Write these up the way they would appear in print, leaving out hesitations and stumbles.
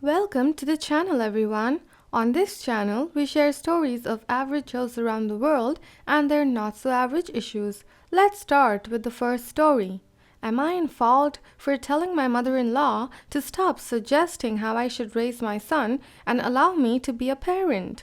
Welcome to the channel, everyone. On this channel, we share stories of average Joes around the world and their not so average issues. Let's start with the first story. Am I in fault for telling my mother in law to stop suggesting how I should raise my son and allow me to be a parent?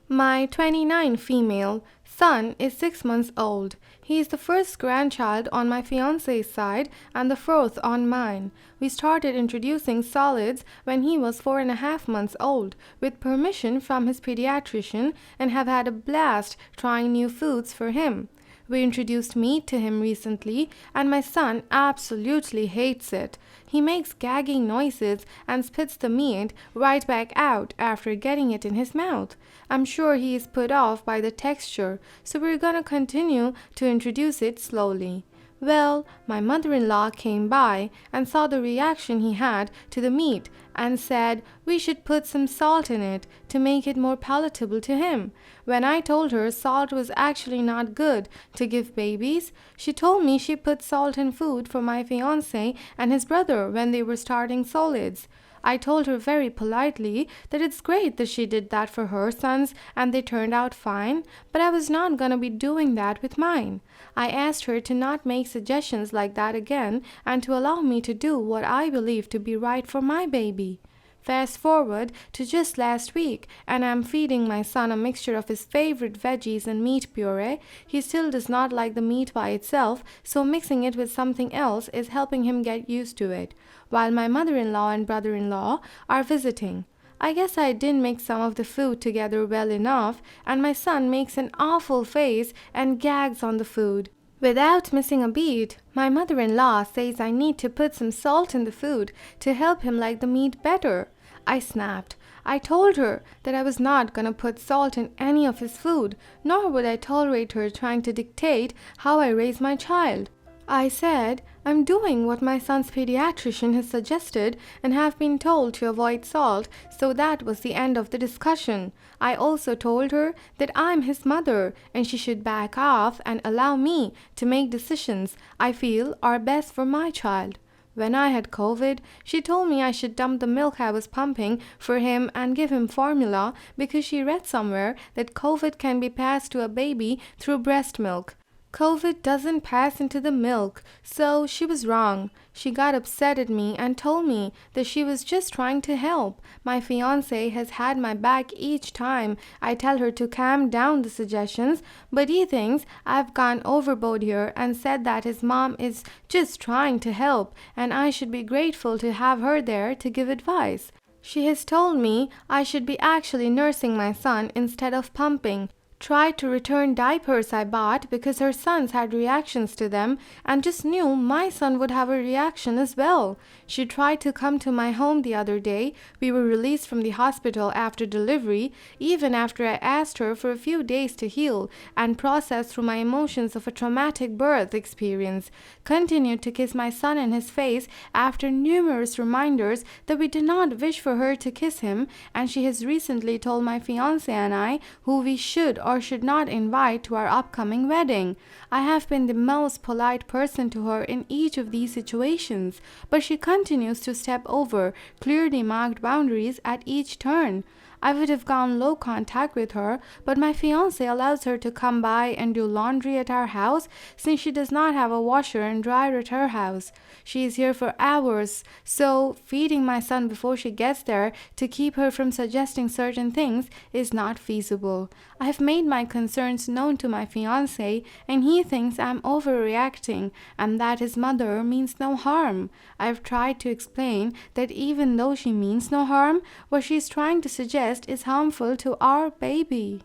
My 29 female son is 6 months old. He is the first grandchild on my fiance's side and the fourth on mine. We started introducing solids when he was 4.5 months old, with permission from his pediatrician, and have had a blast trying new foods for him. We introduced meat to him recently, and my son absolutely hates it. He makes gagging noises and spits the meat right back out after getting it in his mouth. I'm sure he is put off by the texture, so we're gonna continue to introduce it slowly. Well, my mother-in-law came by and saw the reaction he had to the meat and said we should put some salt in it to make it more palatable to him. When I told her salt was actually not good to give babies, she told me she put salt in food for my fiancé and his brother when they were starting solids. I told her very politely that it's great that she did that for her sons and they turned out fine, but I was not gonna be doing that with mine. I asked her to not make suggestions like that again and to allow me to do what I believe to be right for my baby. Fast forward to just last week, and I'm feeding my son a mixture of his favorite veggies and meat puree. He still does not like the meat by itself, so mixing it with something else is helping him get used to it, while my mother-in-law and brother-in-law are visiting. I guess I didn't mix some of the food together well enough, and my son makes an awful face and gags on the food. Without missing a beat, my mother-in-law says I need to put some salt in the food to help him like the meat better. I snapped. I told her that I was not gonna put salt in any of his food, nor would I tolerate her trying to dictate how I raise my child. I said, I'm doing what my son's pediatrician has suggested and have been told to avoid salt, so that was the end of the discussion. I also told her that I'm his mother and she should back off and allow me to make decisions I feel are best for my child. When I had COVID, she told me I should dump the milk I was pumping for him and give him formula because she read somewhere that COVID can be passed to a baby through breast milk. COVID doesn't pass into the milk, so she was wrong. She got upset at me and told me that she was just trying to help. My fiancé has had my back each time I tell her to calm down the suggestions, but he thinks I've gone overboard here and said that his mom is just trying to help and I should be grateful to have her there to give advice. She has told me I should be actually nursing my son instead of pumping. Tried to return diapers I bought because her sons had reactions to them and just knew my son would have a reaction as well. She tried to come to my home the other day. We were released from the hospital after delivery, even after I asked her for a few days to heal and process through my emotions of a traumatic birth experience. Continued to kiss my son in his face after numerous reminders that we did not wish for her to kiss him, and she has recently told my fiancé and I who we should or should not invite to our upcoming wedding. I have been the most polite person to her in each of these situations, but she continues to step over clearly marked boundaries at each turn. I would have gone low contact with her, but my fiancé allows her to come by and do laundry at our house since she does not have a washer and dryer at her house. She is here for hours, so feeding my son before she gets there to keep her from suggesting certain things is not feasible. I have made my concerns known to my fiancé and he thinks I'm overreacting and that his mother means no harm. I have tried to explain that even though she means no harm, what she is trying to suggest is harmful to our baby.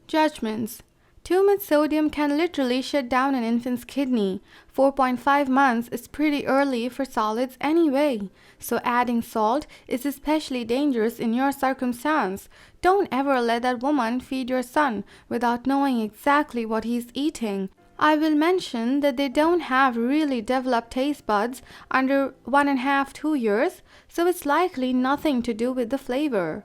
Judgments. Too much sodium can literally shut down an infant's kidney. 4.5 months is pretty early for solids anyway, so adding salt is especially dangerous in your circumstance. Don't ever let that woman feed your son without knowing exactly what he's eating. I will mention that they don't have really developed taste buds under 1.5–2 years, so it's likely nothing to do with the flavor.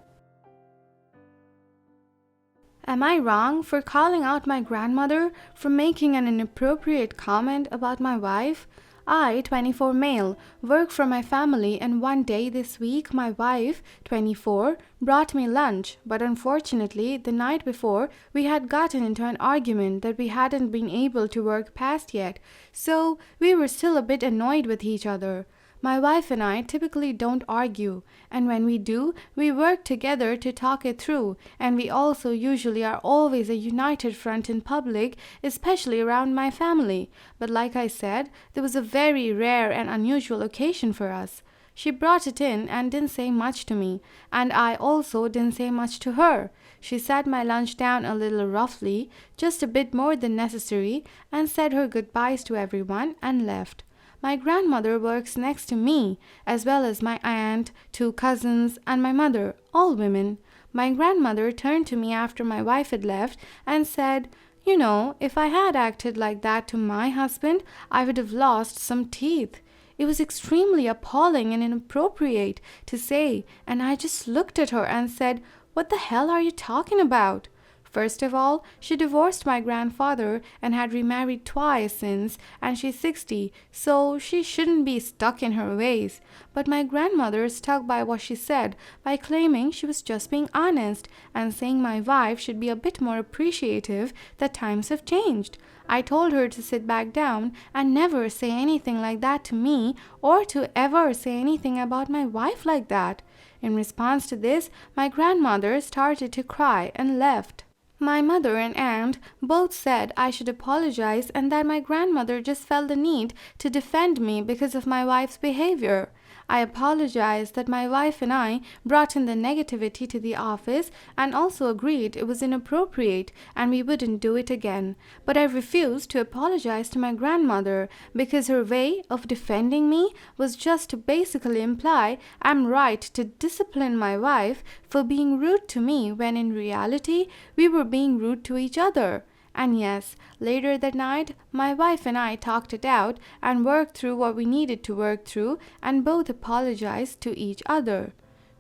Am I wrong for calling out my grandmother for making an inappropriate comment about my wife? I, 24 male, work for my family, and one day this week my wife, 24, brought me lunch, but unfortunately the night before we had gotten into an argument that we hadn't been able to work past yet, so we were still a bit annoyed with each other. My wife and I typically don't argue, and when we do, we work together to talk it through, and we also usually are always a united front in public, especially around my family. But like I said, there was a very rare and unusual occasion for us. She brought it in and didn't say much to me, and I also didn't say much to her. She sat my lunch down a little roughly, just a bit more than necessary, and said her goodbyes to everyone and left. My grandmother works next to me, as well as my aunt, two cousins, and my mother, all women. My grandmother turned to me after my wife had left and said, "You know, if I had acted like that to my husband, I would have lost some teeth." It was extremely appalling and inappropriate to say, and I just looked at her and said, "What the hell are you talking about?" First of all, she divorced my grandfather and had remarried twice since, and she's 60, so she shouldn't be stuck in her ways. But my grandmother stuck by what she said by claiming she was just being honest and saying my wife should be a bit more appreciative that times have changed. I told her to sit back down and never say anything like that to me or to ever say anything about my wife like that. In response to this, my grandmother started to cry and left. My mother and aunt both said I should apologize and that my grandmother just felt the need to defend me because of my wife's behavior. I apologized that my wife and I brought in the negativity to the office and also agreed it was inappropriate and we wouldn't do it again. But I refused to apologize to my grandmother because her way of defending me was just to basically imply I'm right to discipline my wife for being rude to me when in reality we were being rude to each other. And yes, later that night, my wife and I talked it out and worked through what we needed to work through and both apologized to each other.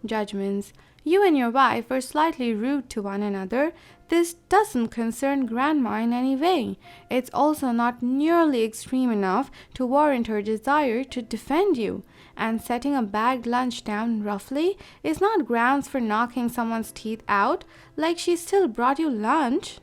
Judgments. You and your wife were slightly rude to one another. This doesn't concern Grandma in any way. It's also not nearly extreme enough to warrant her desire to defend you. And setting a bagged lunch down roughly is not grounds for knocking someone's teeth out, like she still brought you lunch.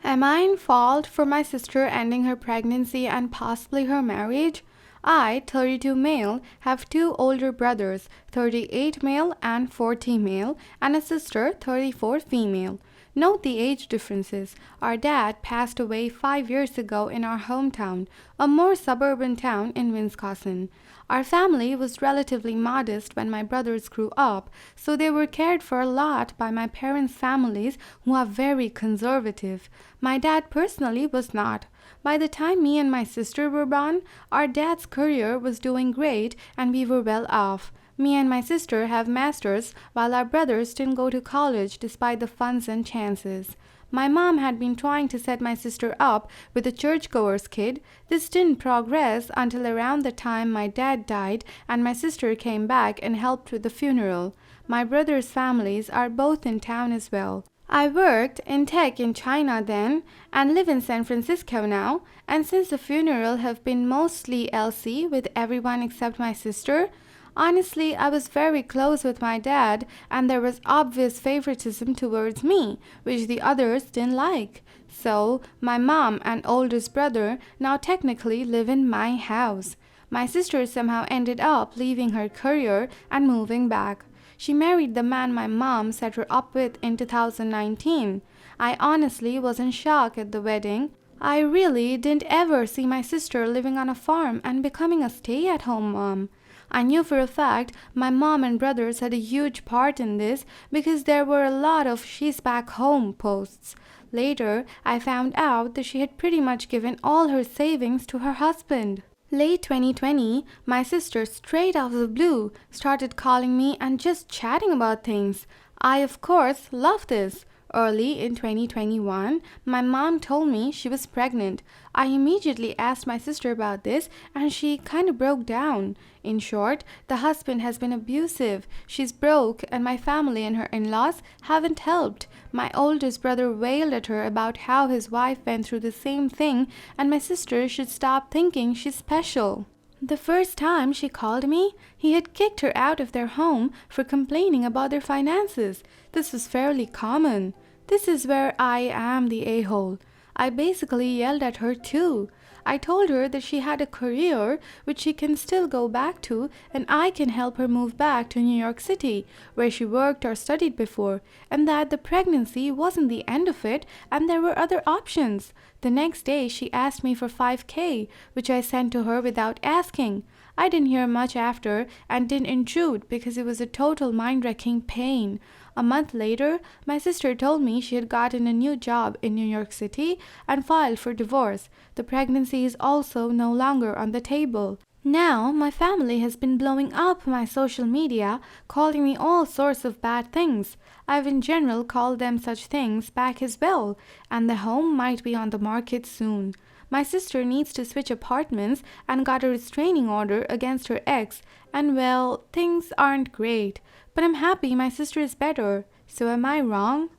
Am I in fault for my sister ending her pregnancy and possibly her marriage? I, 32 male, have two older brothers, 38 male and 40 male, and a sister, 34 female. Note the age differences. Our dad passed away 5 years ago in our hometown, a more suburban town in Wisconsin. Our family was relatively modest when my brothers grew up, so they were cared for a lot by my parents' families who are very conservative. My dad personally was not. By the time me and my sister were born, our dad's career was doing great and we were well off. Me and my sister have masters while our brothers didn't go to college despite the funds and chances. My mom had been trying to set my sister up with a churchgoer's kid. This didn't progress until around the time my dad died and my sister came back and helped with the funeral. My brothers' families are both in town as well. I worked in tech in China then and live in San Francisco now, and since the funeral have been mostly LC with everyone except my sister, honestly, I was very close with my dad and there was obvious favoritism towards me, which the others didn't like. So, my mom and oldest brother now technically live in my house. My sister somehow ended up leaving her career and moving back. She married the man my mom set her up with in 2019. I honestly was in shock at the wedding. I really didn't ever see my sister living on a farm and becoming a stay-at-home mom. I knew for a fact my mom and brothers had a huge part in this because there were a lot of "she's back home" posts. Later, I found out that she had pretty much given all her savings to her husband. Late 2020, my sister straight out of the blue started calling me and just chatting about things. I, of course, love this. Early in 2021, my mom told me she was pregnant. I immediately asked my sister about this and she kind of broke down. In short, the husband has been abusive. She's broke and my family and her in-laws haven't helped. My oldest brother wailed at her about how his wife went through the same thing and my sister should stop thinking she's special. The first time she called me, he had kicked her out of their home for complaining about their finances. This was fairly common. This is where I am the a-hole. I basically yelled at her too. I told her that she had a career which she can still go back to and I can help her move back to New York City, where she worked or studied before, and that the pregnancy wasn't the end of it and there were other options. The next day she asked me for $5,000, which I sent to her without asking. I didn't hear much after and didn't intrude because it was a total mind-wrecking pain. A month later, my sister told me she had gotten a new job in New York City and filed for divorce. The pregnancy is also no longer on the table. Now, my family has been blowing up my social media, calling me all sorts of bad things. I've in general called them such things back as well, and the home might be on the market soon. My sister needs to switch apartments and got a restraining order against her ex, and well, things aren't great. But I'm happy my sister is better. So am I wrong?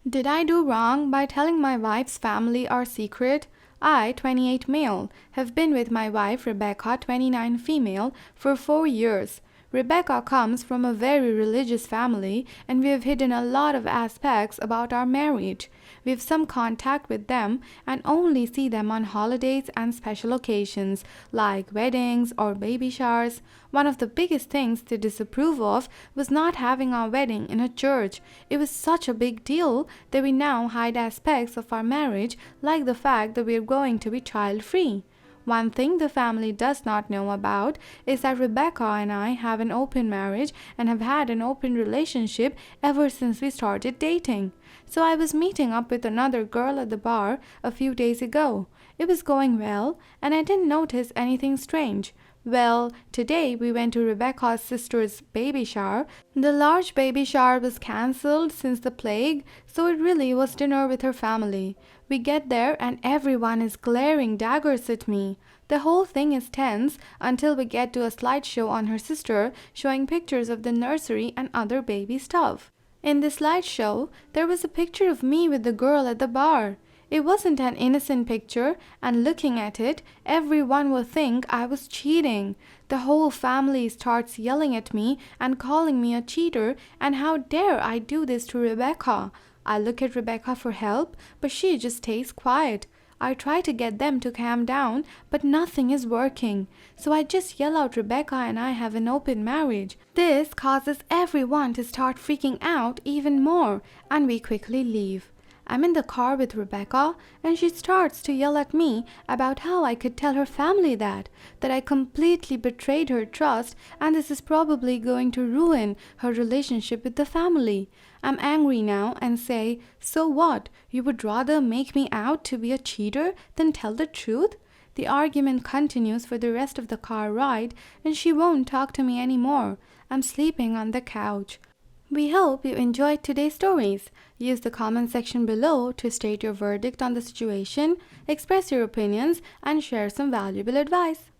Did I do wrong by telling my wife's family our secret? I, 28 male, have been with my wife Rebecca, 29 female, for 4 years. Rebecca comes from a very religious family and we have hidden a lot of aspects about our marriage. We have some contact with them and only see them on holidays and special occasions like weddings or baby showers. One of the biggest things they disapprove of was not having our wedding in a church. It was such a big deal that we now hide aspects of our marriage like the fact that we are going to be child-free. One thing the family does not know about is that Rebecca and I have an open marriage and have had an open relationship ever since we started dating. So I was meeting up with another girl at the bar a few days ago. It was going well and I didn't notice anything strange. Well, today we went to Rebecca's sister's baby shower. The large baby shower was cancelled since the plague, so it really was dinner with her family. We get there and everyone is glaring daggers at me. The whole thing is tense until we get to a slideshow on her sister showing pictures of the nursery and other baby stuff. In the slideshow, there was a picture of me with the girl at the bar. It wasn't an innocent picture, and looking at it, everyone will think I was cheating. The whole family starts yelling at me and calling me a cheater, and how dare I do this to Rebecca. I look at Rebecca for help, but she just stays quiet. I try to get them to calm down, but nothing is working. So I just yell out Rebecca and I have an open marriage. This causes everyone to start freaking out even more, and we quickly leave. I'm in the car with Rebecca and she starts to yell at me about how I could tell her family that I completely betrayed her trust and this is probably going to ruin her relationship with the family. I'm angry now and say, so what? You would rather make me out to be a cheater than tell the truth? The argument continues for the rest of the car ride and she won't talk to me anymore. I'm sleeping on the couch. We hope you enjoyed today's stories. Use the comment section below to state your verdict on the situation, express your opinions, and share some valuable advice.